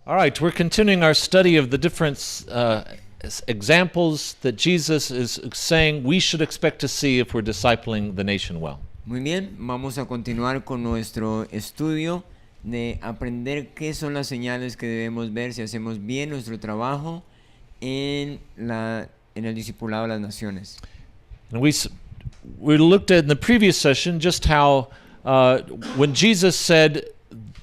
All right, we're continuing our study of the different examples that Jesus is saying we should expect to see if we're discipling the nation well. Muy bien, vamos a continuar con nuestro estudio de aprender qué son las señales que debemos ver si hacemos bien nuestro trabajo en el discipulado de las naciones. And we looked at in the previous session just how when Jesus said,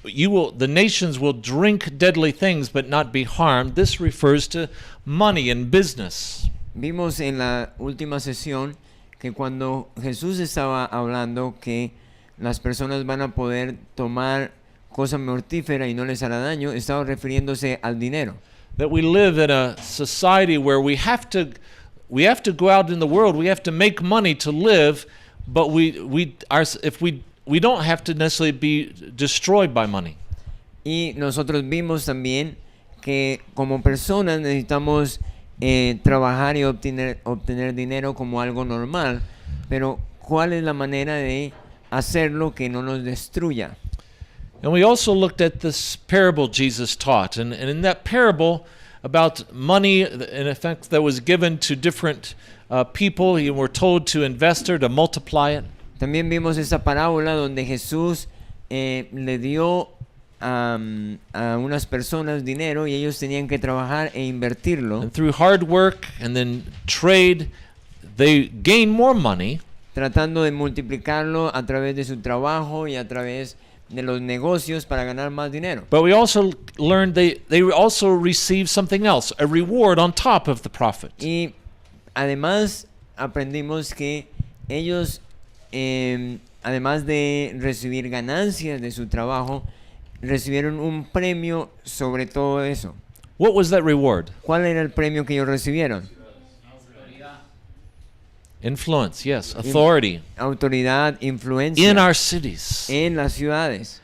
the nations will drink deadly things but not be harmed, this refers to money and business. Vimos en la última sesión que cuando Jesús estaba hablando que las personas van a poder tomar cosa mortífera y no les hará daño, estaba refiriéndose al dinero. That we live in a society where we have to go out in the world, we have to make money to live, but we don't have to necessarily be destroyed by money. Y nosotros vimos también que como personas necesitamos trabajar y obtener dinero como algo normal, pero ¿cuál es la manera de hacerlo que no nos destruya? And we also looked at this parable Jesus taught, and in that parable about money, in effect, that was given to different people, and were told to invest or to multiply it. También vimos esta parábola donde Jesús le dio a unas personas dinero y ellos tenían que trabajar e invertirlo. And through hard work and then trade, they gain more money. Tratando de multiplicarlo a través de su trabajo y a través de los negocios para ganar más dinero. But we also learned they also receive something else, a reward on top of the profit. Y además aprendimos que ellos además de recibir ganancias de su trabajo, recibieron un premio sobre todo eso. What was that reward? ¿Cuál era el premio que ellos recibieron? Influence, yes, authority. Autoridad, influencia. In our cities. En las ciudades.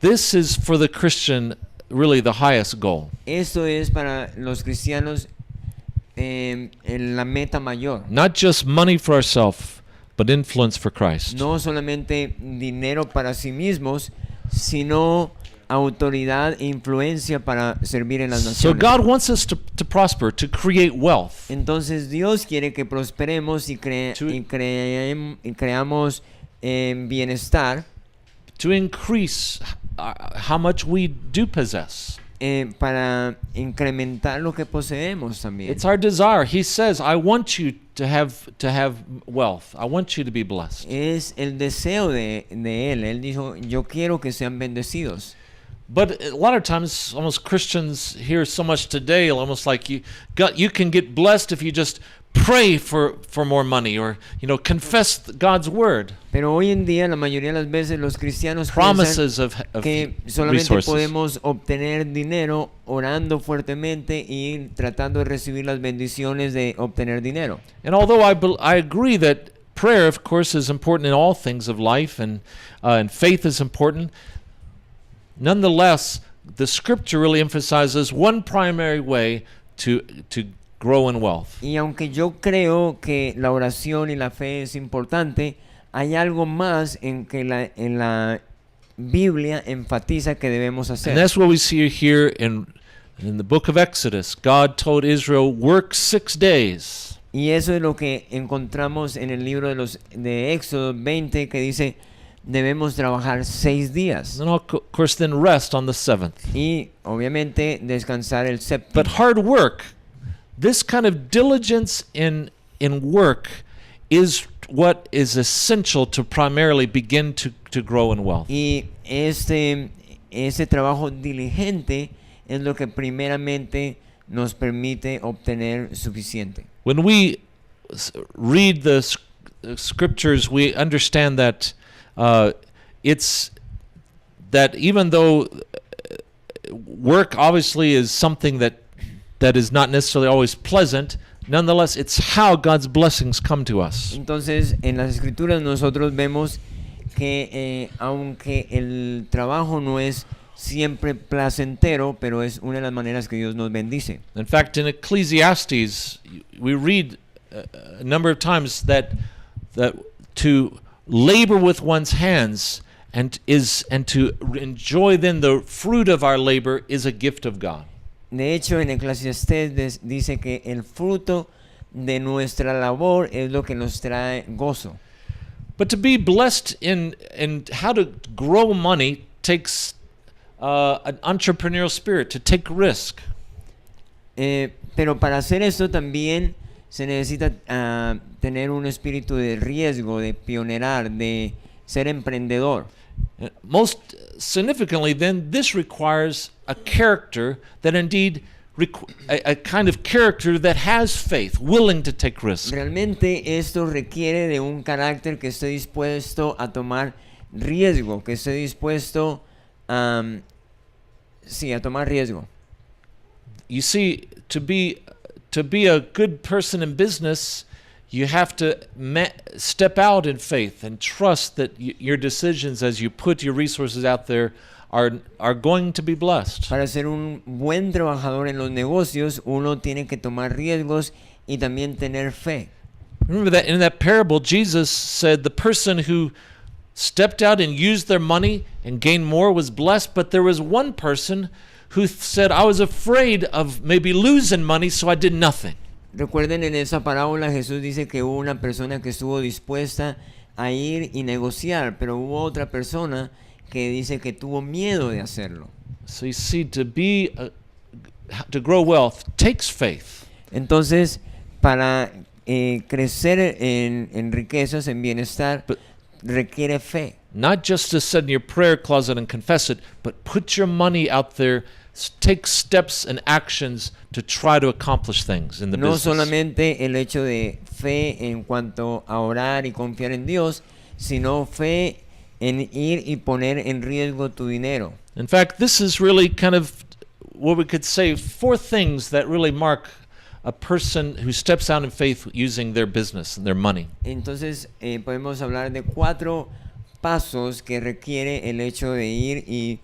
This is for the Christian really the highest goal. Esto es para los cristianos la meta mayor. Not just money for ourselves, but influence for Christ. No solamente dinero para sí mismos, sino autoridad e influencia para servir en las naciones. So God wants us to prosper, to create wealth. Entonces Dios quiere que prosperemos y creamos bienestar. To increase how much we do possess. Para incrementar lo que poseemos también. It's our desire. He says, I want you to have wealth. I want you to be blessed. Es el deseo de él. Él dijo, yo quiero que sean bendecidos. But a lot of times, almost Christians hear so much today, almost like you can get blessed if you just pray for more money or confess God's word. Pero hoy en día la mayoría de las veces los cristianos promises of que solamente resources. Podemos obtener dinero orando fuertemente y tratando de recibir las bendiciones de obtener dinero. And although I agree that prayer, of course, is important in all things of life, and faith is important, nonetheless, the Scripture really emphasizes one primary way to grow in wealth. Y aunque yo creo que la oración y la fe es importante, hay algo más en que la Biblia enfatiza que debemos hacer. And that's what we see here in the book of Exodus. God told Israel, work 6 days. Y eso es lo que encontramos en el libro de Éxodo 20, que dice debemos trabajar 6 días. And of course then rest on the 7th. Y obviamente descansar el séptimo. But hard work, this kind of diligence in work is what is essential to primarily begin to grow in wealth. Y ese trabajo diligente es lo que primeramente nos permite obtener suficiente. When we read the scriptures, we understand that it's that even though work obviously is something that is not necessarily always pleasant, nonetheless, it's how God's blessings come to us. Entonces, en las escrituras nosotros vemos que aunque el trabajo no es siempre placentero, pero es una de las maneras que Dios nos bendice. In fact, in Ecclesiastes, we read a number of times that to labor with one's hands and to enjoy then the fruit of our labor is a gift of God. De hecho, en Eclesiastés dice que el fruto de nuestra labor es lo que nos trae gozo. But to be blessed in how to grow money takes an entrepreneurial spirit, to take risk. Pero para hacer esto también se necesita tener un espíritu de riesgo, de pionerar, de ser emprendedor. Most significantly, then, this requires a character that indeed, a kind of character that has faith, willing to take risks. Realmente esto requiere de un carácter que esté dispuesto a tomar riesgo, que esté dispuesto a tomar riesgo. You see, to be a good person in business, you have to step out in faith and trust that your decisions as you put your resources out there are going to be blessed. Para ser un buen trabajador en los negocios, uno tiene que tomar riesgos y también tener fe. Remember that in that parable, Jesus said the person who stepped out and used their money and gained more was blessed, but there was one person who said, I was afraid of maybe losing money, so I did nothing. Recuerden, en esa parábola Jesús dice que hubo una persona que estuvo dispuesta a ir y negociar, pero hubo otra persona que dice que tuvo miedo de hacerlo. So you see, to grow wealth takes faith. Entonces, para crecer en riquezas, en bienestar, requiere fe. Not just to sit in your prayer closet and confess it, but put your money out there, take steps and actions to try to accomplish things in the No business. solamente el hecho de fe en cuanto a orar y confiar en Dios, sino fe en ir y poner en riesgo tu dinero. In fact, this is really kind of what we could say 4 things that really mark a person who steps out in faith using their business and their money. Entonces, podemos hablar de 4 pasos que requiere el hecho de ir y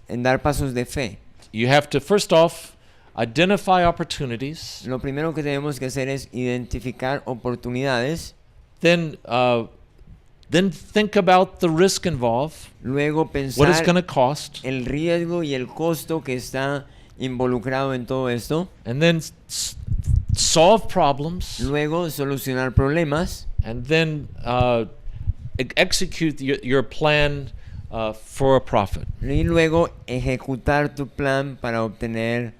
en dar pasos de fe. You have to, first off, identify opportunities. Lo primero que tenemos que hacer es identificar oportunidades. Then think about the risk involved. Luego What it's going pensar to cost. el riesgo y el costo que está involucrado en todo esto. And then solve problems. Luego solucionar problemas. And then execute your plan for a profit. Y luego ejecutar tu plan para obtener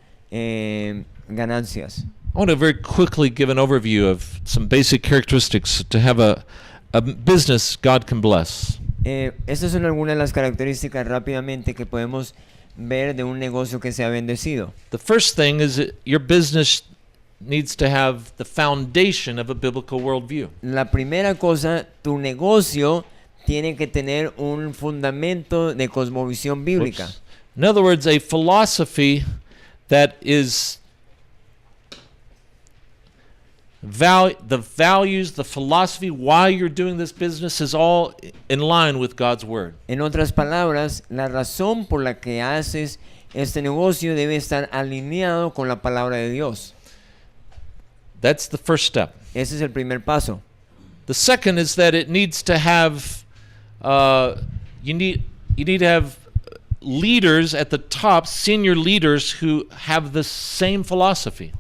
ganancias. I want to very quickly give an overview of some basic characteristics to have a business God can bless. Estas son algunas de las características rápidamente que podemos ver de un negocio que sea bendecido. The first thing is that your business needs to have the foundation of a biblical worldview. La primera cosa, tu negocio tiene que tener un fundamento de cosmovisión bíblica. Oops. In other words, a philosophy that is the values, the philosophy, why you're doing this business is all in line with God's word. En otras palabras, la razón por la que haces este negocio debe estar alineado con la palabra de Dios. That's the first step. Ese es el primer paso. The second is that it needs to have you need to have leaders at the top, senior leaders who have the same philosophy.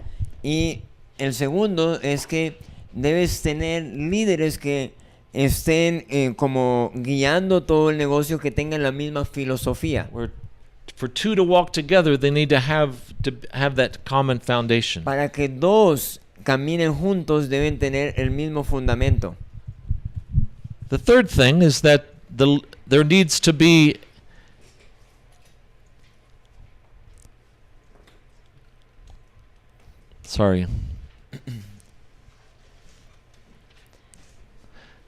Y el segundo es que debes tener líderes que estén como guiando todo el negocio, que tengan la misma filosofía. For 2 to walk together, they need to have that common foundation. Para que 2 caminen juntos deben tener el mismo fundamento. The third thing is that there needs to be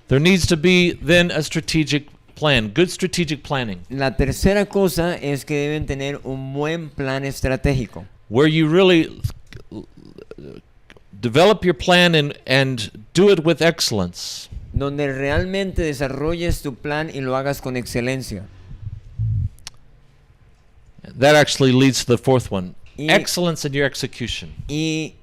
there needs to be then a strategic plan, good strategic planning, La tercera cosa es que deben tener un buen plan estratégico, where you really develop your plan and do it with excellence. donde realmente desarrolles tu plan y lo hagas con excelencia. That actually leads to the fourth one. Y- Excellence in your execution. Y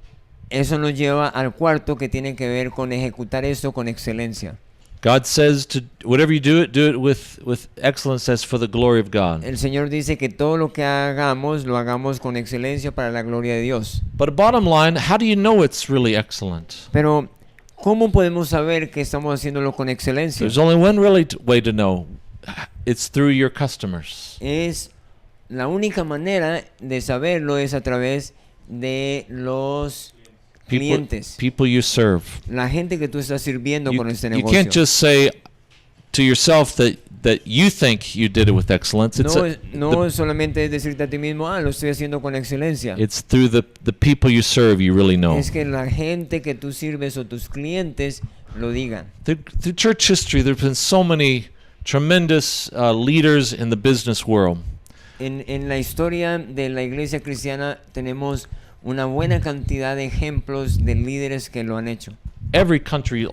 eso nos lleva al cuarto, que tiene que ver con ejecutar esto con excelencia. God says to whatever you do it with excellence as for the glory of God. El Señor dice que todo lo que hagamos, lo hagamos con excelencia para la gloria de Dios. But bottom line, how do you know it's really excellent? Pero, ¿cómo podemos saber que estamos haciéndolo con excelencia? There's only one really way to know. It's through your customers. Es la única manera de saberlo es a través de los clientes, People you serve. la gente que tú estás sirviendo con este You negocio. can't just say to yourself that you think you did it with excellence. No solamente es decirte a ti mismo, lo estoy haciendo con excelencia. It's through the people you serve you really know. Es que la gente que tú sirves o tus clientes lo digan. Through church history, there's been so many tremendous leaders in the business world. En la historia de la iglesia cristiana tenemos una buena cantidad de ejemplos de líderes que lo han hecho. Every country,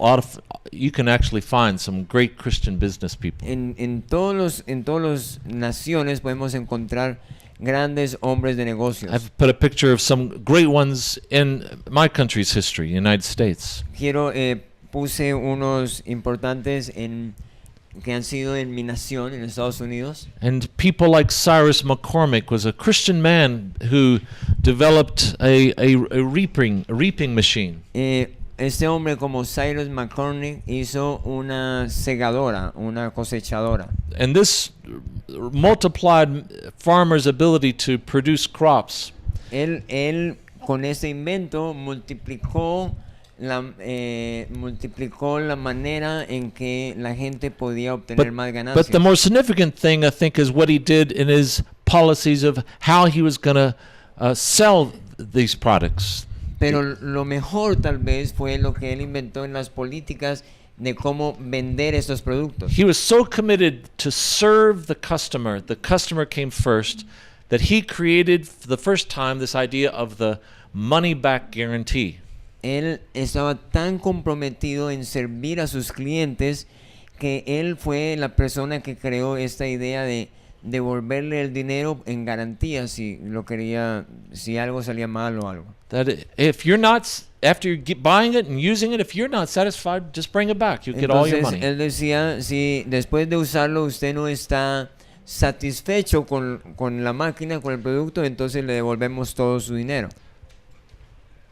you can actually find some great Christian business people. En todas las naciones podemos encontrar grandes hombres de negocios. I've put a picture of some great ones in my country's history, United States. Puse unos importantes que han sido en mi nación, en Estados Unidos. And people like Cyrus McCormick was a Christian man who developed a reaping machine. Este hombre como Cyrus McCormick hizo una segadora, una cosechadora. And this multiplied farmers' ability to produce crops. Él con este invento multiplicó la manera en que la gente podía obtener más ganancias. But the more significant thing, I think, is what he did in his policies of how he was going to sell these products. Pero lo mejor tal vez fue lo que él inventó en las políticas de cómo vender estos productos. He was so committed to serve the customer came first, that he created for the first time this idea of the money back guarantee. Él estaba tan comprometido en servir a sus clientes que él fue la persona que creó esta idea de devolverle el dinero en garantía si algo salía mal o algo. That if you're not, after you buying it and using it, if you're not satisfied, just bring it back. You'll get all your money. Él decía, si después de usarlo usted no está satisfecho con la máquina, con el producto, entonces le devolvemos todo su dinero.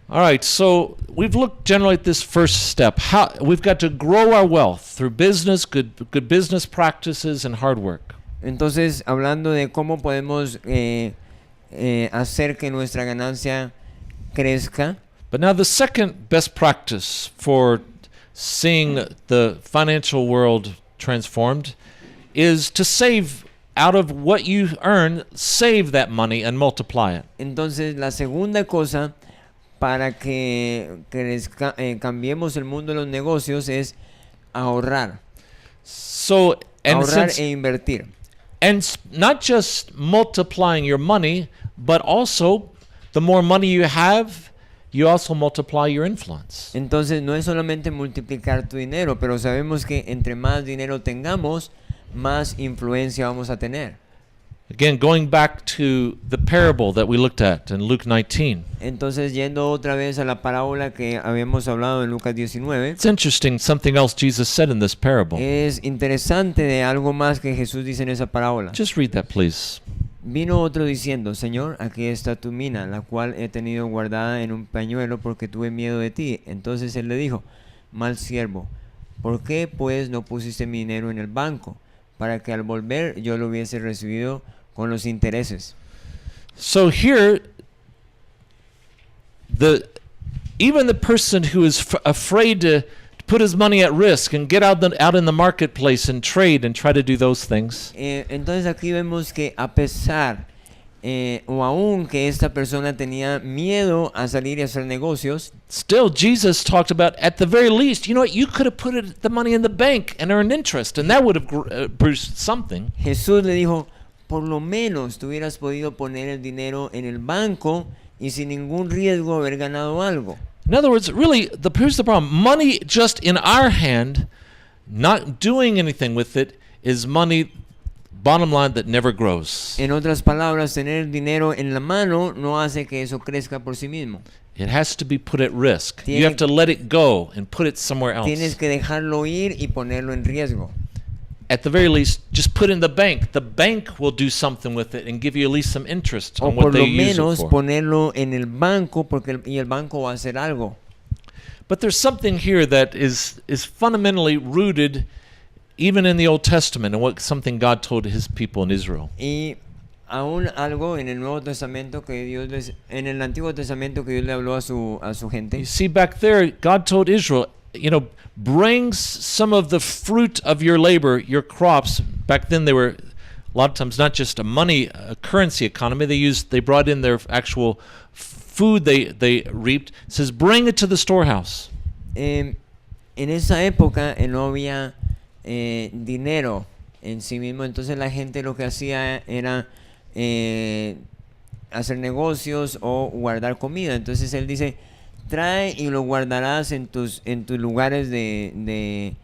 All right, so we've looked generally at this first step. How we've got to grow our wealth through business, good business practices, and hard work. Entonces, hablando de cómo podemos hacer que nuestra ganancia crezca. But now the second best practice for seeing the financial world transformed is to save out of what you earn, save that money and multiply it. Entonces, la segunda cosa para que cambiemos el mundo de los negocios es ahorrar. So, Ahorrar e invertir. And not just multiplying your money, but also the more money you have, you also multiply your influence. Entonces no es solamente multiplicar tu dinero, pero sabemos que entre más dinero tengamos, más influencia vamos a tener. Again, going back to the parable that we looked at in Luke 19. Entonces, yendo otra vez a la parábola que habíamos hablado en Lucas 19. It's interesting, something else Jesus said in this parable. Es interesante de algo más que Jesús dice en esa parábola. Just read that, please. Vino otro diciendo, Señor, aquí está tu mina, la cual he tenido guardada en un pañuelo porque tuve miedo de ti. Entonces él le dijo, mal siervo, ¿por qué pues no pusiste mi dinero en el banco, para que al volver yo lo hubiese recibido con los intereses? So here, even the person who is afraid to put his money at risk and get out in the marketplace and trade and try to do those things. Entonces aquí vemos que a pesar o aún que esta persona tenía miedo a salir y hacer negocios, still Jesus talked about, at the very least, you know what, you could have put the money in the bank and earned interest, and that would have produced something. Jesús le dijo, por lo menos tú hubieras podido poner el dinero en el banco y sin ningún riesgo haber ganado algo. In other words, really, here's the problem. Money just in our hand, not doing anything with it, is money bottom line, that never grows. En otras palabras, tener dinero en la mano no hace que eso crezca por sí mismo. It has to be put at risk. Tiene- You have to let it go and put it somewhere Tienes else. que dejarlo ir y ponerlo en riesgo. At the very least, just put it in the bank. The bank will do something with it and give you at least some interest O on por what they lo use it menos for. ponerlo en el banco y el banco va a hacer algo. But there's something here that is fundamentally rooted even in the Old Testament and what something God told his people in Israel. Y aún algo en el Nuevo Testamento en el Antiguo Testamento que Dios le habló a su gente. You see back there, God told Israel, bring some of the fruit of your labor, your crops. Back then they were a lot of times not just a currency economy. They brought in their actual food they reaped. It says, bring it to the storehouse. En esa época no había dinero en sí mismo, entonces la gente lo que hacía era hacer negocios o guardar comida. Entonces él dice, trae y lo guardarás en tus lugares de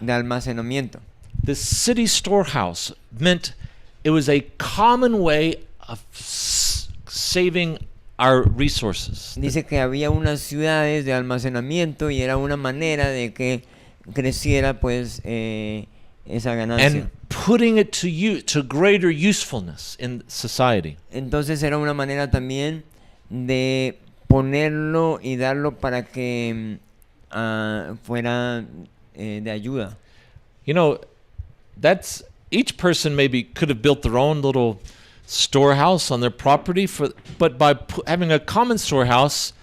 almacenamiento. The city storehouse meant it was a common way of saving our resources. Dice que había unas ciudades de almacenamiento y era una manera de que creciera pues esa ganancia. And putting it to greater usefulness in society. Entonces era una manera también de ponerlo y darlo para que fuera de ayuda. That's each person maybe could have built their own little storehouse on their property, but by having a common storehouse,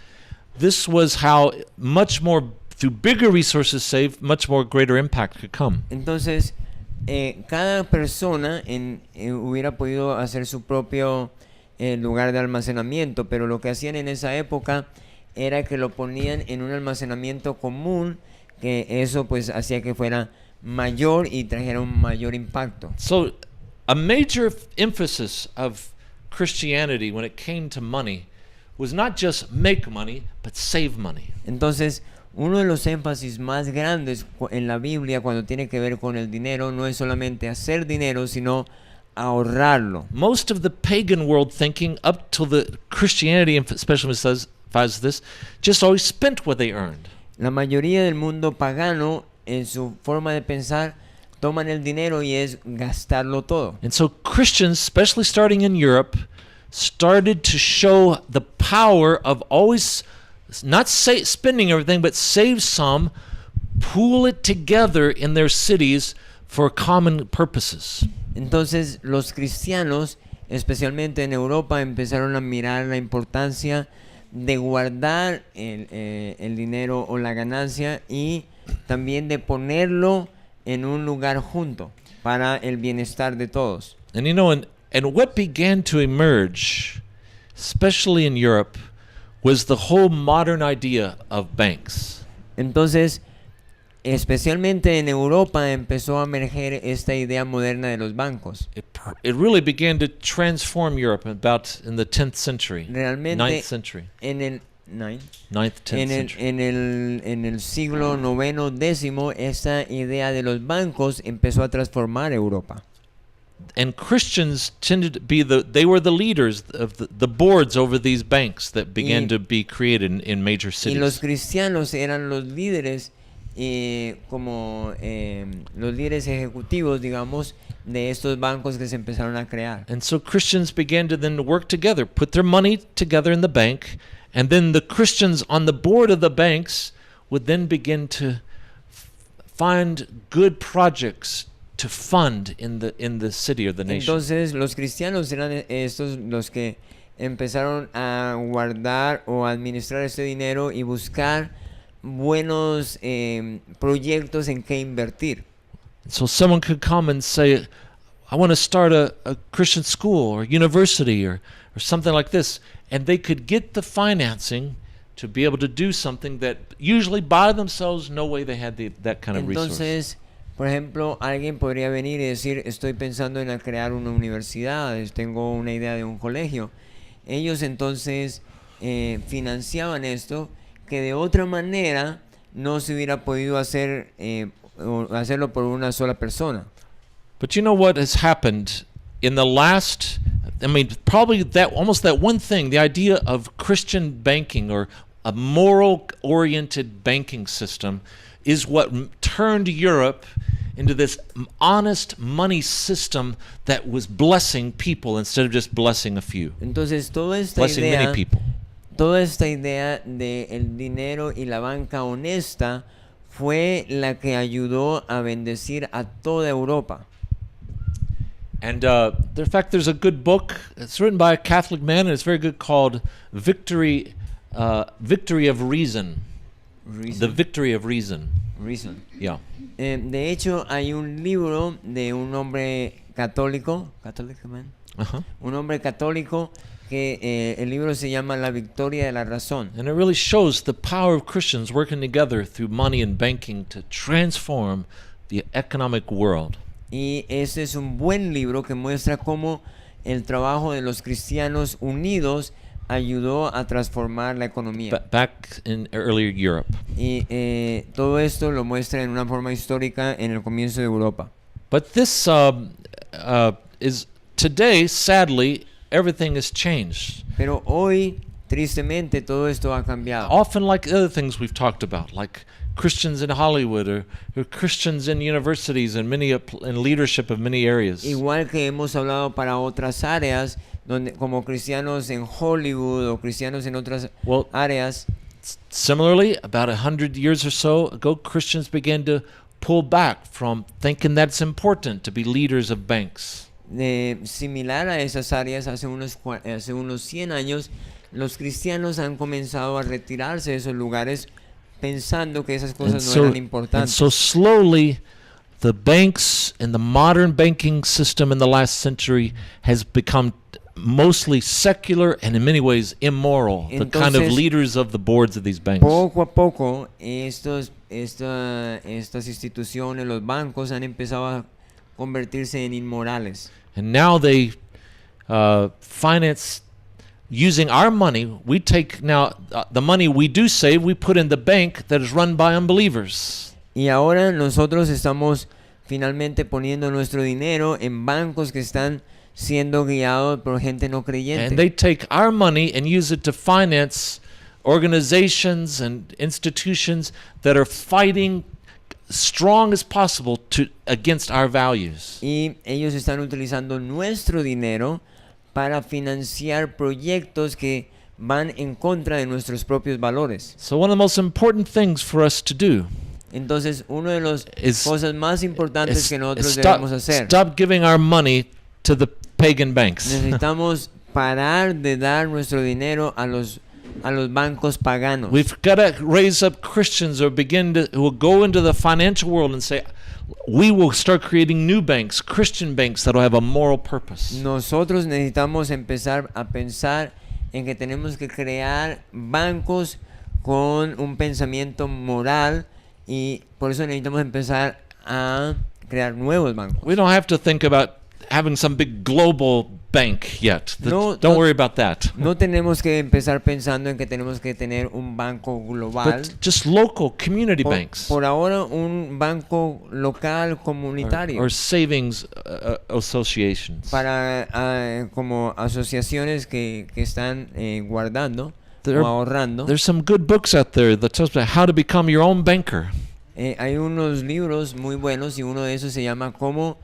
this was how much more, through bigger resources saved, much more greater impact could come. Entonces, cada persona hubiera podido hacer su propio lugar de almacenamiento, pero lo que hacían en esa época era que lo ponían en un almacenamiento común, que eso pues hacía que fuera mayor y trajera un mayor impacto. So, a major emphasis of Christianity when it came to money was not just make money, but save money. Entonces, uno de los énfasis más grandes en la Biblia cuando tiene que ver con el dinero no es solamente hacer dinero, sino ahorrarlo. Most of the pagan world thinking up till the Christianity, especially says this, just always spent what they earned. La mayoría del mundo pagano, en su forma de pensar, toman el dinero y es gastarlo todo. And so Christians, especially starting in Europe, started to show the power of always not spending everything, but save some, pool it together in their cities for common purposes. Entonces los cristianos, especialmente en Europa, empezaron a mirar la importancia de guardar el dinero o la ganancia y también de ponerlo en un lugar junto para el bienestar de todos. And and what began to emerge, especially in Europe, was the whole modern idea of banks. Entonces, especialmente en Europa empezó a emerger esta idea moderna de los bancos. It really began to transform Europe about in the 10th century, Realmente 9th century, en el 9th 10th century. en el siglo noveno, décimo, esta idea de los bancos empezó a transformar Europa. And Christians tended to be they were the leaders of the boards over these banks that began to be created in major Y los cities. cristianos eran los líderes como los líderes ejecutivos, digamos, de estos bancos que se empezaron a crear. And so Christians began to then work together, put their money together in the bank, and then the Christians on the board of the banks would then begin to find good projects to fund in the city or the nation. Entonces los cristianos eran estos los que empezaron a guardar o a administrar este dinero y buscar buenos proyectos en que invertir. So someone could come and say, I want to start a Christian school or university or something like this. And they could get the financing to be able to do something that usually by themselves, no way they had that kind of resource. Entonces, por ejemplo, alguien podría venir y decir, estoy pensando en crear una universidad, tengo una idea de un colegio. Ellos entonces financiaban esto que de otra manera no se hubiera podido hacer o hacerlo por una sola persona. But you know what has happened in the last, I mean, probably that almost that one thing, the idea of Christian banking or a moral-oriented banking system is what turned Europe into this honest money system that was blessing people instead of just blessing a few, Entonces, blessing many people. toda esta idea de el dinero y la banca honesta fue la que ayudó a bendecir a toda Europa. And in fact, there's a good book. It's written by a Catholic man, and it's very good, called Victory of Reason. The Victory of Reason. Reason. Yeah. De hecho, hay un libro de un hombre católico, Uh-huh. un hombre católico que el libro se llama La Victoria de la Razón. And it really shows the power of Christians working together through money and banking to transform the economic world. Y ese es un buen libro que muestra cómo el trabajo de los cristianos unidos ayudó a transformar la economía. Back in earlier Europe. Y todo esto lo muestra en una forma histórica en el comienzo de Europa. But this is today, sadly, everything has changed. Pero hoy, tristemente, todo esto ha cambiado. Often like other things we've talked about, like Christians in Hollywood or Christians in universities and in leadership of many areas. Igual que hemos hablado para otras áreas, donde como cristianos en Hollywood o cristianos en otras áreas. Similarly, about 100 years or so ago, Christians began to pull back from thinking that it's important to be leaders of banks. Similar a esas áreas, hace unos 100 años, los cristianos han comenzado a retirarse de esos lugares pensando que esas cosas no eran importantes. And so slowly, the banks and the modern banking system in the last century has become mostly secular and in many ways immoral. Entonces, the kind of leaders of the boards of these banks. Poco a poco, estas instituciones, los bancos han empezado a convertirse en inmorales. And now they finance using our money. We take now the money we do save, we put in the bank that is run by unbelievers. Y ahora nosotros estamos finalmente poniendo nuestro dinero en bancos que están siendo guiados por gente no creyente. And they take our money and use it to finance organizations and institutions that are fighting strong as possible against our values. Y ellos están utilizando nuestro dinero para financiar proyectos que van en contra de nuestros propios valores. So one of the most important things for us to do Entonces, una de las cosas más importantes que nosotros is debemos hacer, stop giving our money to the pagan banks. necesitamos parar de dar nuestro dinero a los bancos paganos. We've got to raise up Christians who will go into the financial world and say, we will start creating new banks, Christian banks that will have a moral purpose. Nosotros necesitamos empezar a pensar en que tenemos que crear bancos con un pensamiento moral y por eso necesitamos empezar a crear nuevos bancos. We don't have to think about having some big global bank yet. Don't worry about that. No tenemos que empezar pensando en que tenemos que tener un banco global. But just local community banks. Por ahora un banco local comunitario. Or savings associations. Para como asociaciones que están guardando o ahorrando. There's some good books out there that tells about how to become your own banker. Hay unos libros muy buenos y uno de esos se llama Cómo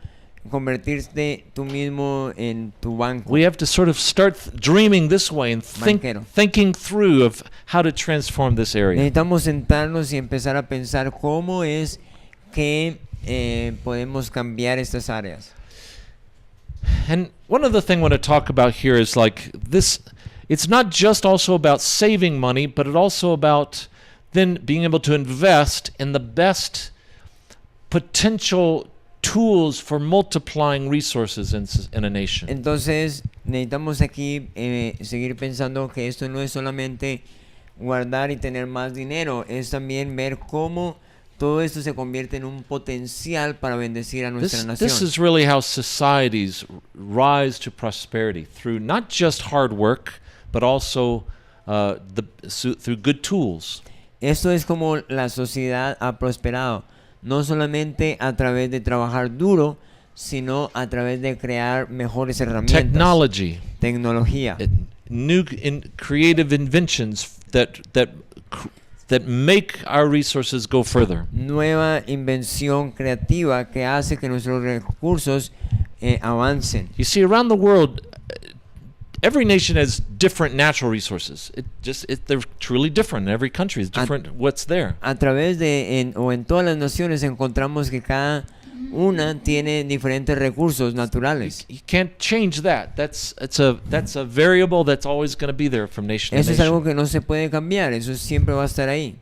convertirte tú mismo en tu banco. We have to sort of start dreaming this way and thinking through of how to transform this area. Necesitamos sentarnos y empezar a pensar cómo es que podemos cambiar estas áreas. And one other thing I want to talk about here is like this, it's not just also about saving money, but it also about then being able to invest in the best potential tools for multiplying resources in a nation. Entonces, necesitamos aquí seguir pensando que esto no es solamente guardar y tener más dinero, es también ver cómo todo esto se convierte en un potencial para bendecir a nuestra nación. This is really how societies rise to prosperity, through not just hard work, but also through good tools. Esto es como la sociedad ha prosperado. No solamente a través de trabajar duro, sino a través de crear mejores herramientas. technology, Tecnología. new creative inventions that make our resources go further. Nueva invención creativa que hace que nuestros recursos avancen. You see, around the world, every nation has different natural resources. They're truly different. Every country is different. What's there? A través de en todas las naciones encontramos que cada una tiene diferentes recursos naturales. You can't change that. That's a variable that's always going to be there from nation to Eso es algo nation. que no se puede cambiar, eso siempre va a estar ahí.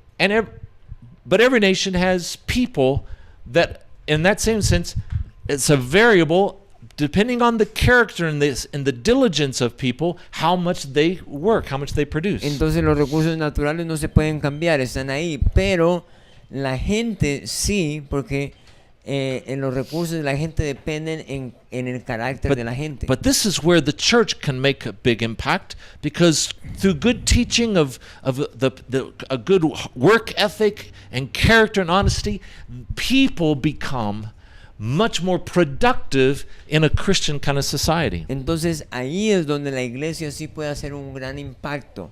But every nation has people that, in that same sense, it's a variable depending on the character and the diligence of people, how much they work, how much they produce. Entonces los recursos naturales no se pueden cambiar, están ahí, pero la gente sí, porque en los recursos de la gente dependen en el carácter de la gente. But this is where the church can make a big impact, because through good teaching of a good work ethic and character and honesty, people become much more productive in a Christian kind of society. Entonces ahí es donde la iglesia sí puede hacer un gran impacto,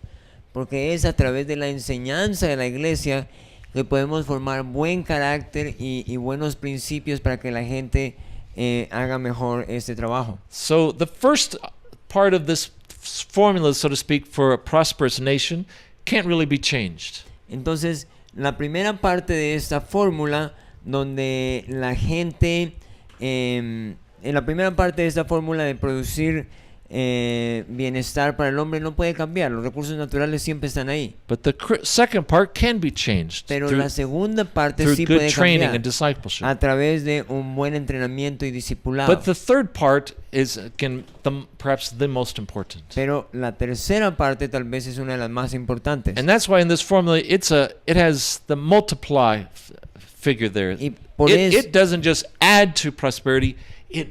porque es a través de la enseñanza de la iglesia que podemos formar buen carácter y buenos principios para que la gente haga mejor este trabajo. So the first part of this formula, so to speak, for a prosperous nation can't really be changed. Entonces, la primera parte de esta fórmula, donde la gente, en la primera parte de esta fórmula de producir bienestar para el hombre no puede cambiar, los recursos naturales siempre están ahí. But the second part can be changed Pero through, la segunda parte through sí good puede training cambiar and discipleship. a través de un buen entrenamiento y discipulado. But the third part is, again, perhaps the most important. Pero la tercera parte tal vez es una de las más importantes. And that's why in this formula, it has the multiply figure there. Y por eso, It doesn't just add to prosperity, it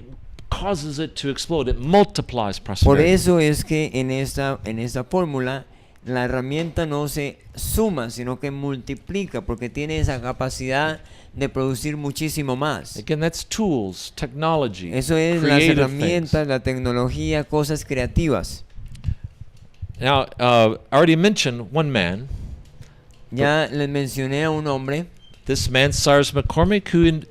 causes it to explode. It multiplies por prosperity. eso es que en esta fórmula la herramienta no se suma, sino que multiplica, porque tiene esa capacidad de producir muchísimo más. Again, that's tools, technology, Eso es las creative herramientas, la tecnología, cosas creativas. things. Now, I already mentioned one man. Ya les mencioné a un hombre. This man, Cyrus McCormick, who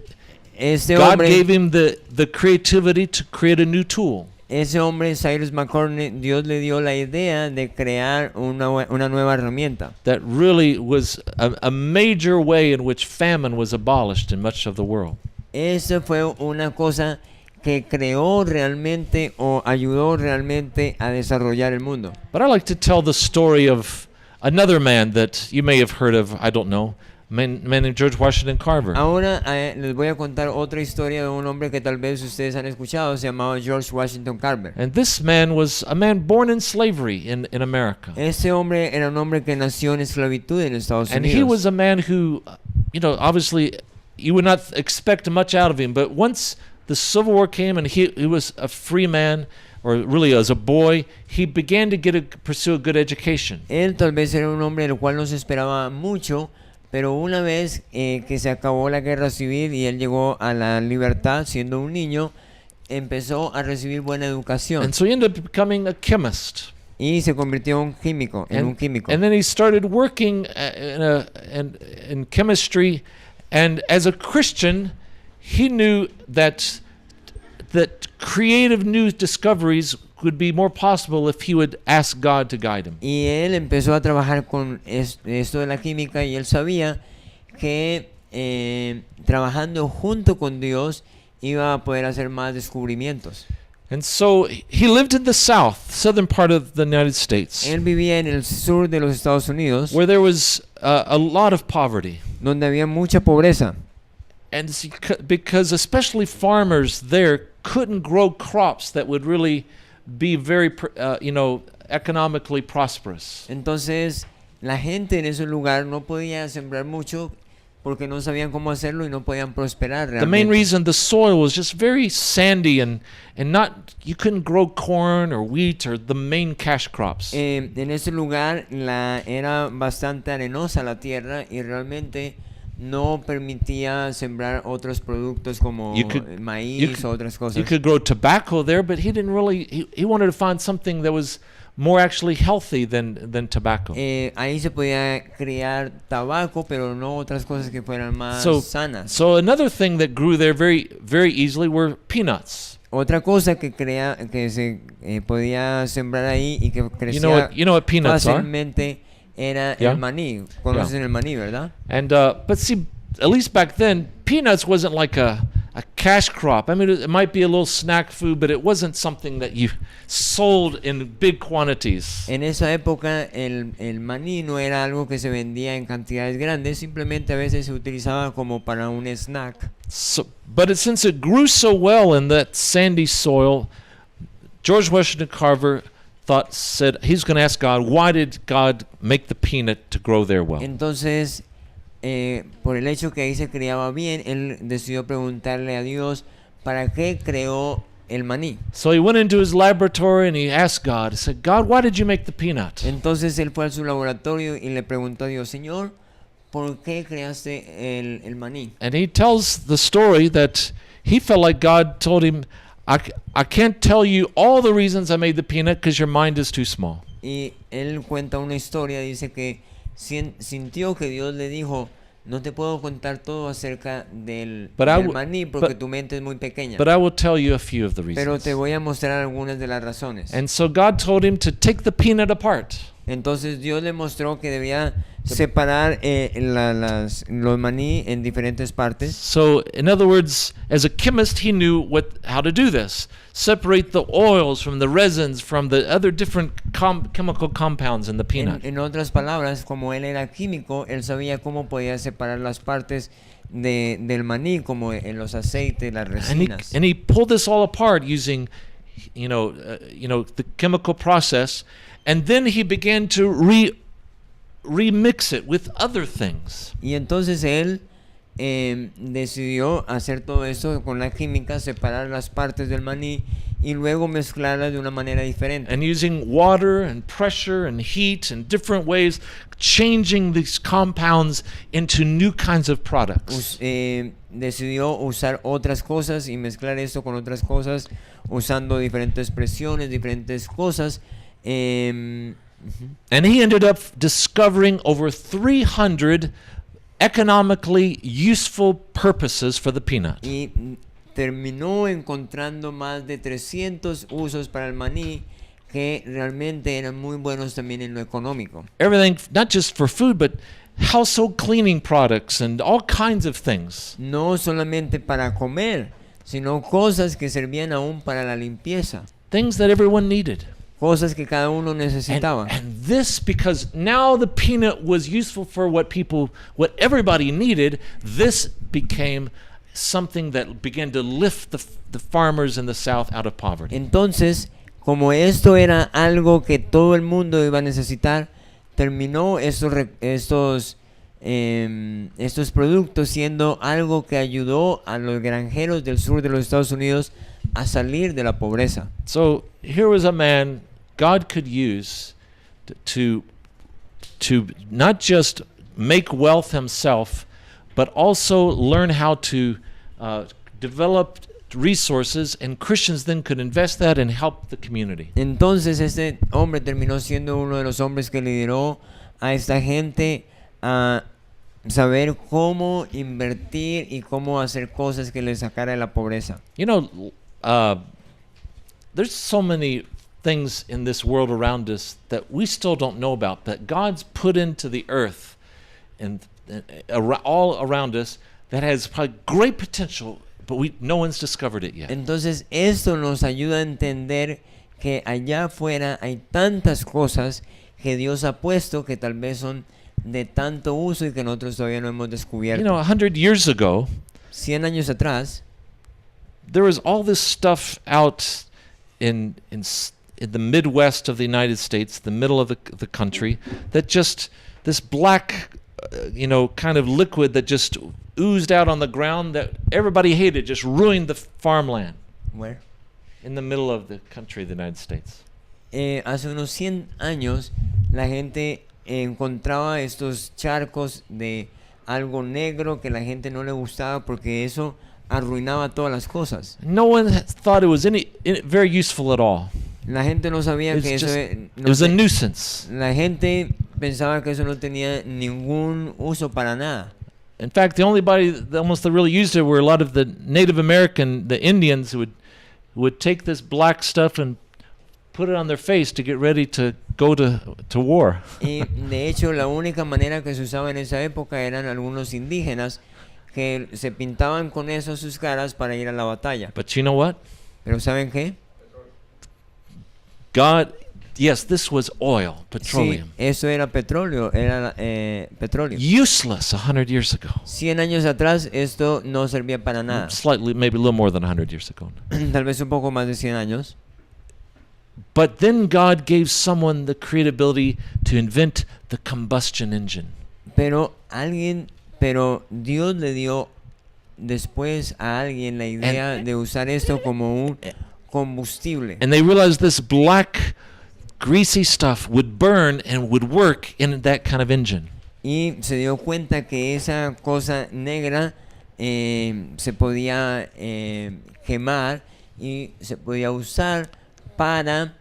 Este God hombre, gave him the creativity to create a new tool. Cyrus McCormick, Dios le dio la idea de crear una nueva herramienta. That really was a major way in which famine was abolished in much of the world. Esa fue una cosa que creó realmente o ayudó realmente a desarrollar el mundo. But I like to tell the story of another man that you may have heard of, I don't know, man named George Washington Carver. Ahora les voy a contar otra historia de un hombre que tal vez ustedes han escuchado, se llamaba George Washington Carver. And this man was a man born in slavery in America. Ese hombre era un hombre que nació en esclavitud en Estados And Unidos. he was a man who, obviously you would not expect much out of him, but once the Civil War came and he was a free man, or really as a boy, he began to pursue a good education. Él tal vez era un hombre del cual no se esperaba mucho, pero una vez que se acabó la guerra civil y él llegó a la libertad siendo un niño, empezó a recibir buena educación. And so he ended up becoming a chemist. Y se convirtió en un químico. And then he started working in chemistry, and as a Christian, he knew that creative new discoveries would be more possible if he would ask God to guide him. Y él empezó a trabajar con esto de la química y él sabía que trabajando junto con Dios iba a poder hacer más descubrimientos. And so he lived in the southern part of the United States, Él vivía en el sur de los Estados Unidos, where there was a lot of poverty. donde había mucha pobreza. And because especially farmers there couldn't grow crops that would really be very, economically prosperous. Entonces, la gente en ese lugar no podía sembrar mucho porque no sabían cómo hacerlo y no podían prosperar The main realmente. reason the soil was just very sandy and you couldn't grow corn or wheat or the main cash crops. En ese lugar era bastante arenosa la tierra y realmente no permitía sembrar otros productos como You could- maíz o otras You cosas. could grow tobacco there, but he didn't really. He wanted to find something that was more actually healthy than tobacco. Ahí se podía criar tabaco, pero no otras cosas que fueran más So, sanas. so another thing that grew there very, very easily were peanuts. Otra cosa que se podía sembrar ahí y que You crecía know what peanuts are? fácilmente era Yeah. el maní. Conocen el maní, ¿verdad? And but see, at least back then, peanuts wasn't like a cash crop. I mean, it might be a little snack food, but it wasn't something that you sold in big quantities. En esa época el maní no era algo que se vendía en cantidades grandes, simplemente a veces se utilizaba como para un snack. So, but since it grew so well in that sandy soil, George Washington Carver said he's going to ask God, why did God make the peanut to grow there well? Entonces, por el hecho que ahí se criaba bien, él decidió preguntarle a Dios para qué creó el maní. So he went into his laboratory and he asked God, he said, God, why did you make the peanut? Entonces él fue a su laboratorio y le preguntó a Dios, Señor, ¿por qué creaste el maní? And he tells the story that he felt like God told him, I can't tell you all the reasons I made the peanut because your mind is too small. Y él cuenta una historia, dice que sintió que Dios le dijo, no te puedo contar todo acerca del maní porque tu mente es muy pequeña. But I will tell you a few of the Pero reasons. te voy a mostrar algunas de las razones. And so God told him to take the peanut apart. Entonces Dios le mostró que debía separar los maní en diferentes partes. So, in other words, as a chemist, he knew how to do this. Separate the oils from the resins from the other different chemical compounds in the peanut. En otras palabras, como él era químico, él sabía cómo podía separar las partes del maní, como en los aceites, las resinas. And he pulled this all apart using, the chemical process, and then he began to remix it with other things. Y entonces él decidió hacer todo eso con la química, separar las partes del maní y luego mezclarlas de una manera diferente. And using water and pressure and heat and different ways, changing these compounds into new kinds of products. Decidió usar otras cosas y mezclar esto con otras cosas, usando diferentes presiones, diferentes cosas. And he ended up discovering over 300 economically useful purposes for the peanut. Y terminó encontrando más de 300 usos para el maní que realmente eran muy buenos también en lo económico. Everything, not just for food, but household cleaning products and all kinds of things. No solamente para comer, sino cosas que servían aún para la limpieza. Things that everyone needed. Cosas que cada uno necesitaba. And this, because now the peanut was useful for what everybody needed, this became something that began to lift the farmers in the South out of poverty. Entonces, como esto era algo que todo el mundo iba a necesitar, terminó estos productos siendo algo que ayudó a los granjeros del sur de los Estados Unidos a salir de la pobreza. So here was a man God could use to not just make wealth himself, but also learn how to develop resources, and Christians then could invest that and help the community. Entonces este hombre terminó siendo uno de los hombres que lideró a esta gente a saber cómo invertir y cómo hacer cosas que les sacara de la pobreza. There's so many things in this world around us that we still don't know about, that God's put into the earth and all around us that has probably great potential, but no one's discovered it yet. Entonces esto nos ayuda a entender que allá afuera hay tantas cosas que Dios ha puesto que tal vez son de tanto uso y que nosotros todavía no hemos descubierto. 100 years ago, 100 años atrás, there was all this stuff out in the Midwest of the United States, the middle of the country, that just this black, kind of liquid that just oozed out on the ground that everybody hated, just ruined the farmland. Where? In the middle of the country of the United States. Hace unos 100 años la gente encontraba estos charcos de algo negro que la gente no le gustaba porque eso arruinaba todas las cosas. No one thought it was very useful at all. La gente no sabía It's que eso just- e- It no was a te- nuisance. la gente pensaba que eso no tenía ningún uso para nada. In fact, the only body that almost that really used it were a lot of the Native American, the Indians, who would take this black stuff and put it on their face to get ready to go to war. Y de hecho la única manera que se usaba en esa época eran algunos indígenas que se pintaban con eso sus caras para ir a la batalla. But you know what? Pero ¿saben qué? God, yes, this was oil, Sí, petroleum. eso era petróleo, era petróleo. Useless 100 years ago. 100 años atrás esto no servía para nada. Slightly, maybe a little more than 100 years ago. Tal vez un poco más de 100 años. But then God gave someone the creativity to invent the combustion engine. Pero Dios le dio después a alguien la idea de usar esto como un combustible. And they realized this black, greasy stuff would burn and would work in that kind of engine. Y se dio cuenta que esa cosa negra se podía quemar y se podía usar para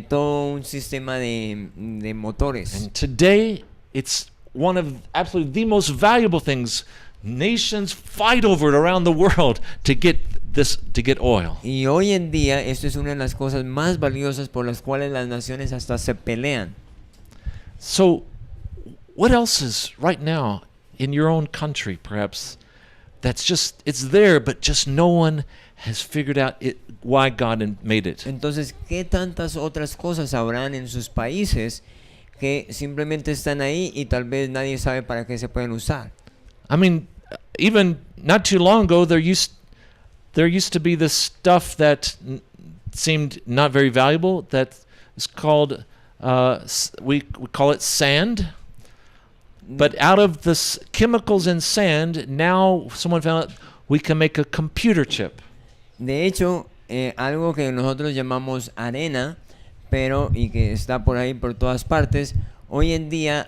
todo un sistema de motores. And today, it's one of absolutely the most valuable things. Nations fight over it around the world to get oil. Y hoy en día esto es una de las cosas más valiosas por las cuales las naciones hasta se pelean. So, what else is right now in your own country, perhaps, that's just, it's there, but just no one has figured out why God made it? Entonces, ¿qué tantas otras cosas habrán en sus países que simplemente están ahí y tal vez nadie sabe para qué se pueden usar? I mean, even not too long ago, there used to be this stuff that seemed not very valuable that is called, we call it sand. But out of the chemicals in sand, now someone found out we can make a computer chip. De hecho, algo que nosotros llamamos arena, y que está por ahí por todas partes, hoy en día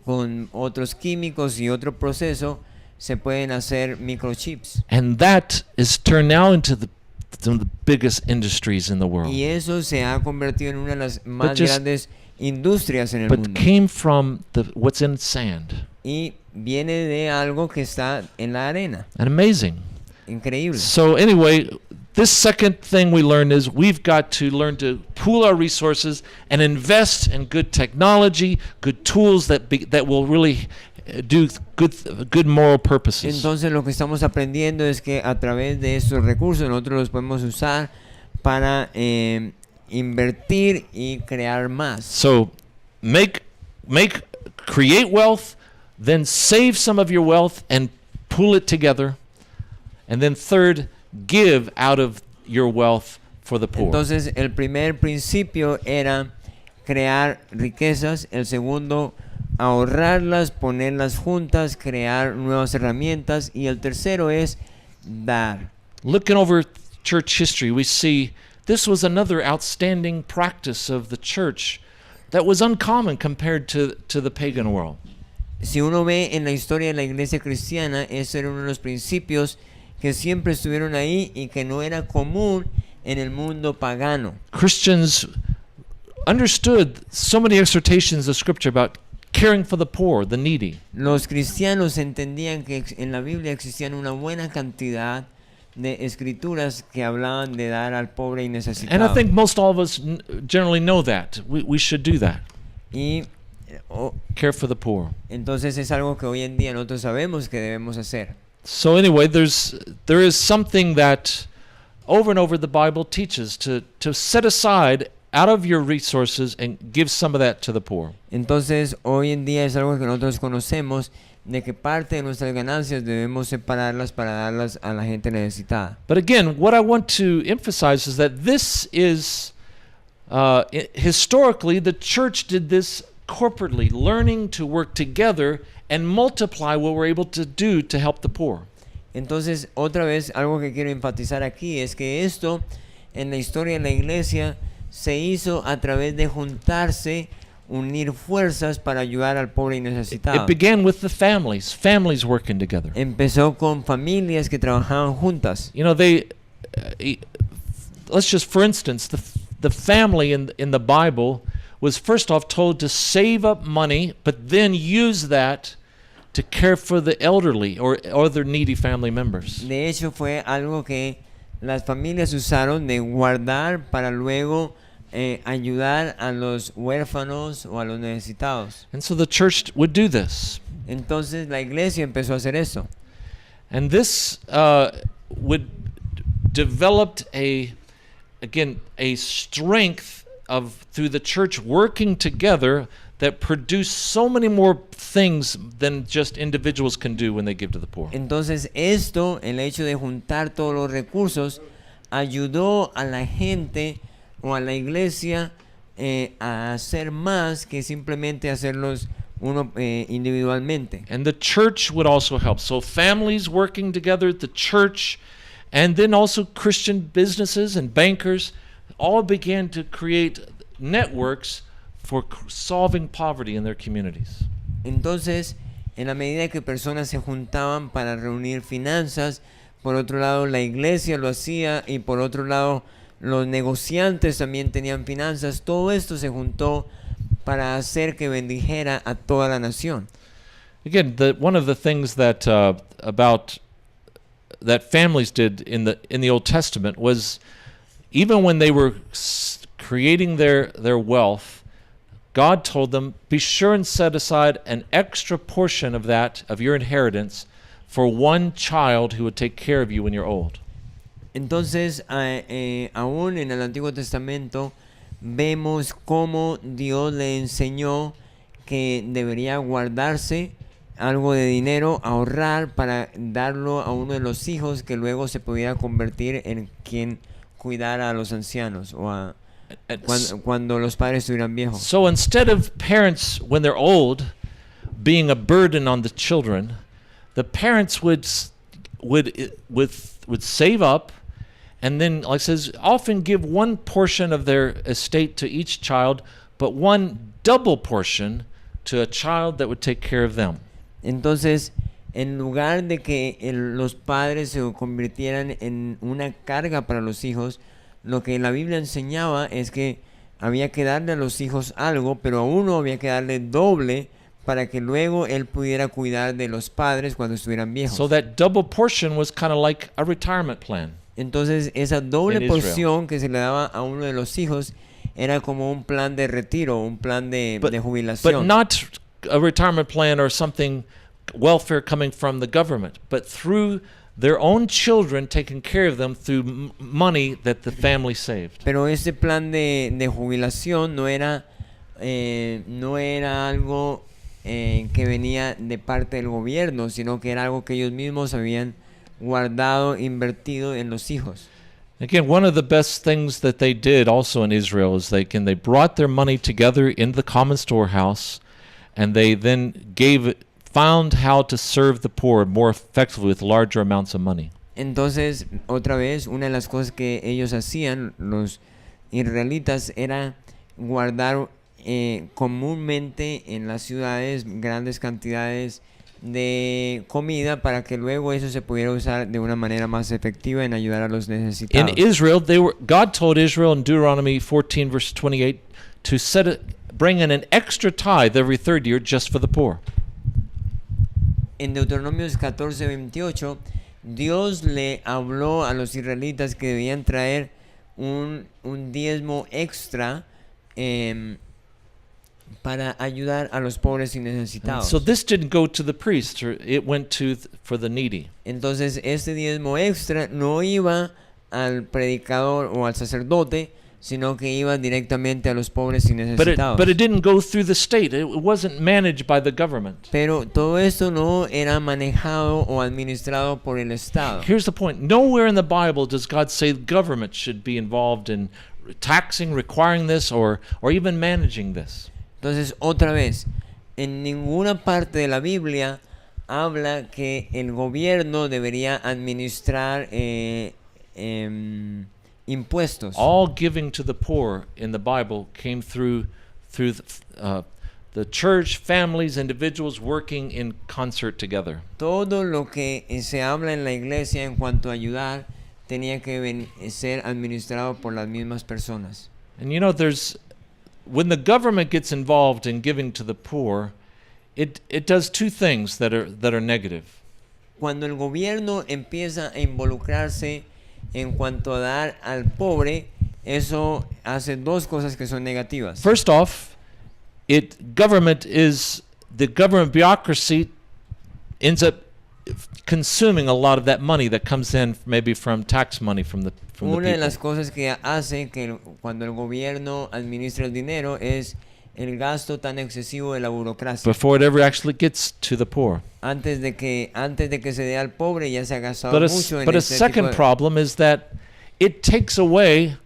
con otros químicos y otro proceso se pueden hacer microchips. And that is turned now into some of the biggest industries in the world. Y eso se ha convertido en una de las más just- grandes industrias en el But mundo. came from what's in sand. Y viene de algo que está en la arena. And amazing. Increíble. So anyway, this second thing we learned is we've got to learn to pool our resources and invest in good technology, good tools that will really do good moral purposes. Entonces lo que estamos aprendiendo es que a través de estos recursos nosotros los podemos usar para invertir y crear más. So create wealth, then save some of your wealth and pool it together. And then third, give out of your wealth for the poor. Entonces el primer principio era crear riquezas, el segundo ahorrarlas, ponerlas juntas, crear nuevas herramientas y el tercero es dar. Looking over church history, we see this was another outstanding practice of the church that was uncommon compared to the pagan world. Si uno ve en la historia de la iglesia cristiana, ese era uno de los principios que siempre estuvieron ahí y que no era común en el mundo pagano. Christians understood so many exhortations of Scripture about caring for the poor, the needy. Los cristianos entendían que en la Biblia existían una buena cantidad de escrituras que hablaban de dar al pobre y And I necesitado. think most all of us generally know that. We should do that. Y Care for the poor. entonces es algo que hoy en día nosotros sabemos que debemos hacer. So anyway, there is something that over and over the Bible teaches to set aside out of your resources and give some of that to the poor. Entonces hoy en día es algo que nosotros conocemos de que parte de nuestras ganancias debemos separarlas para darlas a la gente necesitada. But again, what I want to emphasize is that this is historically the church did this corporately, learning to work together and multiply what we're able to do to help the poor. Entonces, otra vez, algo que quiero enfatizar aquí es que esto en la historia de la iglesia se hizo a través de juntarse unir fuerzas para ayudar al pobre y It necesitado. began with the families working together. Empezó con familias que trabajaban juntas. You know, let's just, for instance, the family in the Bible was first off told to save up money, but then use that to care for the elderly or other needy family members. De hecho, fue algo que las familias usaron de guardar para luego ayudar a los huérfanos o a los necesitados. And so the church would do this. Entonces la iglesia empezó a hacer eso. And this would developed a strength of through the church working together that produced so many more things than just individuals can do when they give to the poor. Entonces esto, el hecho de juntar todos los recursos, ayudó a la gente o a la iglesia a hacer más que simplemente hacerlos uno individualmente. And the church would also help. So families working together, the church, and then also Christian businesses and bankers all began to create networks for solving poverty in their communities. Entonces, en la medida que personas se juntaban para reunir finanzas, por otro lado la iglesia lo hacía y por otro lado los negociantes también tenían finanzas, todo esto se juntó para hacer que bendijera a toda la nación. Again, one of the things that about that families did in the Old Testament was even when they were creating their wealth, God told them, be sure and set aside an extra portion of that, of your inheritance, for one child who would take care of you when you're old. Entonces, aún en el Antiguo Testamento, vemos cómo Dios le enseñó que debería guardarse algo de dinero, ahorrar para darlo a uno de los hijos que luego se pudiera convertir en quien cuidara a los ancianos o a cuando los padres estuvieran viejos. So instead of parents, when they're old, being a burden on the children, the parents would save up, and then, like it says, often give one portion of their estate to each child, but one double portion to a child that would take care of them. Entonces, en lugar de que los padres se convirtieran en una carga para los hijos, lo que la Biblia enseñaba es que había que darle a los hijos algo, pero a uno había que darle doble para que luego él pudiera cuidar de los padres cuando estuvieran viejos. So that double portion was kind of like a retirement plan. Entonces esa doble In porción que se le daba a uno de los hijos era como un plan de retiro, un plan de jubilación. But not a retirement plan or something, welfare coming from the government, but through their own children taking care of them through money that the family saved. Pero este plan de jubilación no era algo que venía de parte del gobierno, sino que era algo que ellos mismos habían guardado, invertido en los hijos. Again, one of the best things that they did also in Israel is they brought their money together in the common storehouse, and they then found how to serve the poor more effectively with larger amounts of money. Entonces, otra vez, una de las cosas que ellos hacían, los israelitas, era guardar comúnmente en las ciudades grandes cantidades de comida para que luego eso se pudiera usar de una manera más efectiva en ayudar a los necesitados. In Israel, God told Israel in Deuteronomy 14 verse 28 to bring in an extra tithe every third year just for the poor. En Deuteronomios 14:28, Dios le habló a los israelitas que debían traer un diezmo extra para ayudar a los pobres y necesitados. So this didn't go to the priest, it went for the needy. Entonces este diezmo extra no iba al predicador o al sacerdote, sino que iba directamente a los pobres y necesitados. But it didn't go through the state. It wasn't managed by the government. Pero todo esto no era manejado o administrado por el Estado. Here's the point. Nowhere in the Bible does God say the government should be involved in taxing, requiring this, or even managing this. Entonces, otra vez, en ninguna parte de la Biblia habla que el gobierno debería administrar impuestos. All giving to the poor in the Bible came through through the church, families, individuals working in concert together. Todo lo que se habla en la iglesia en cuanto a ayudar tenía que ser administrado por las mismas personas. And you know, when the government gets involved in giving to the poor, it does two things that are negative. Cuando el gobierno empieza a involucrarse en cuanto a dar al pobre, eso hace dos cosas que son negativas. First off, the government bureaucracy ends up consuming a lot of that money that comes in maybe from tax money from the Una de las people. cosas que hace que cuando el gobierno administra el dinero es el gasto tan excesivo de la burocracia. Before it ever actually gets to the poor. Antes de que se dé al pobre ya se ha gastado But mucho en a este tipo second de... problem is that it takes away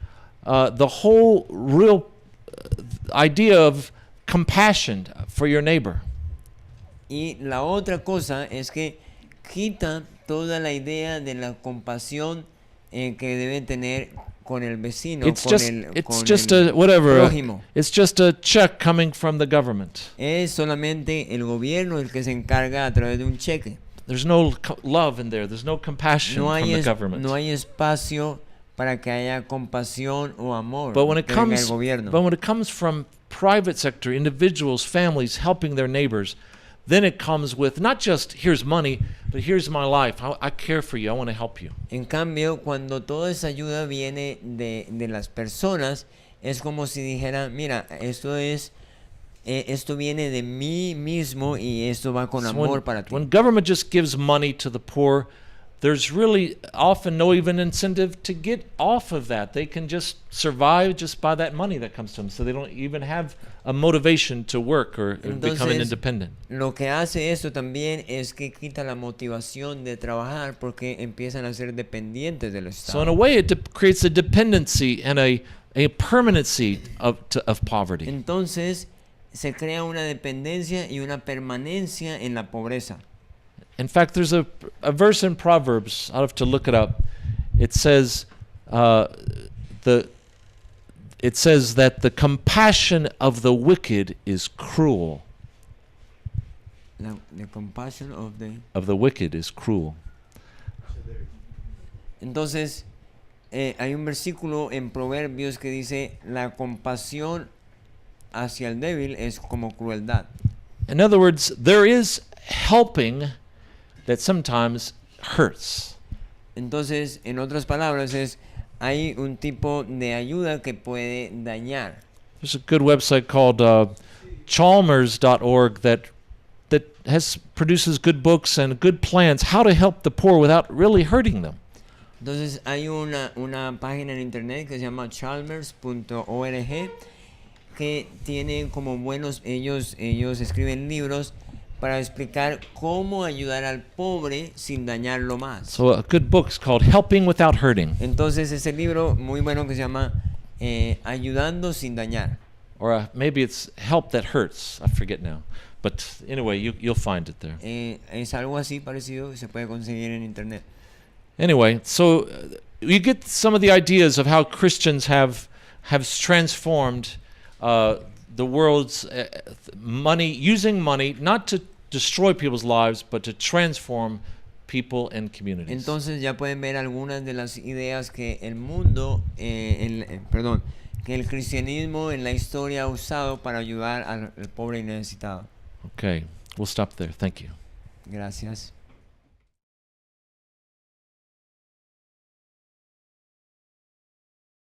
the whole real idea of compassion for your neighbor. Y la otra cosa es que quita toda la idea de la compasión que debe tener con el vecino, It's con just el prójimo. It's just a check coming from the government. Es solamente el gobierno el que se encarga a través de un cheque. There's no love in there. There's no compassion No from hay, the government. no hay espacio para que haya compasión o amor But when it que venga comes, del gobierno. but when it comes from private sector, individuals, families helping their neighbors, then it comes with not just here's money, but here's my life. I care for you. I want to help you. En cambio, cuando toda esa ayuda viene de las personas, es como si dijera, mira, esto viene de mí mismo y esto va con So amor para ti. when government just gives money to the poor, there's really often no even incentive to get off of that. They can just survive just by that money that comes to them. So they don't even have a motivation to work or become Entonces, independent. lo que hace esto también es que quita la motivación de trabajar porque empiezan a ser dependientes del So in a Estado. way, it creates a dependency and a permanency of poverty. Entonces, se crea una dependencia y una permanencia en la pobreza. In fact, there's a verse in Proverbs. I'll have to look it up. It says it says that the compassion of the wicked is cruel. The compassion of the... Of the wicked is cruel. Entonces, hay un versículo en Proverbios que dice, la compasión hacia el débil es como crueldad. In other words, there is helping that sometimes hurts. Entonces, en otras palabras, hay un tipo de ayuda que puede dañar. There's a good website called Chalmers.org that produces good books and good plans how to help the poor without really hurting them. Entonces, hay una página en internet que se llama chalmers.org que tiene como ellos escriben libros para explicar cómo ayudar al pobre sin dañarlo más. So a good book is called Helping Without Hurting. Entonces ese libro muy bueno que se llama Ayudando sin dañar. Or maybe it's Help That Hurts. I forget now. But anyway, you'll find it there. Es algo así parecido, se puede conseguir en internet. Anyway, so you get some of the ideas of how Christians have transformed the world's money, using money not to destroy people's lives, but to transform people and communities. Entonces ya pueden ver algunas de las ideas que el mundo, que el cristianismo en la historia ha usado para ayudar al pobre y necesitado. Okay, we'll stop there. Thank you. Gracias.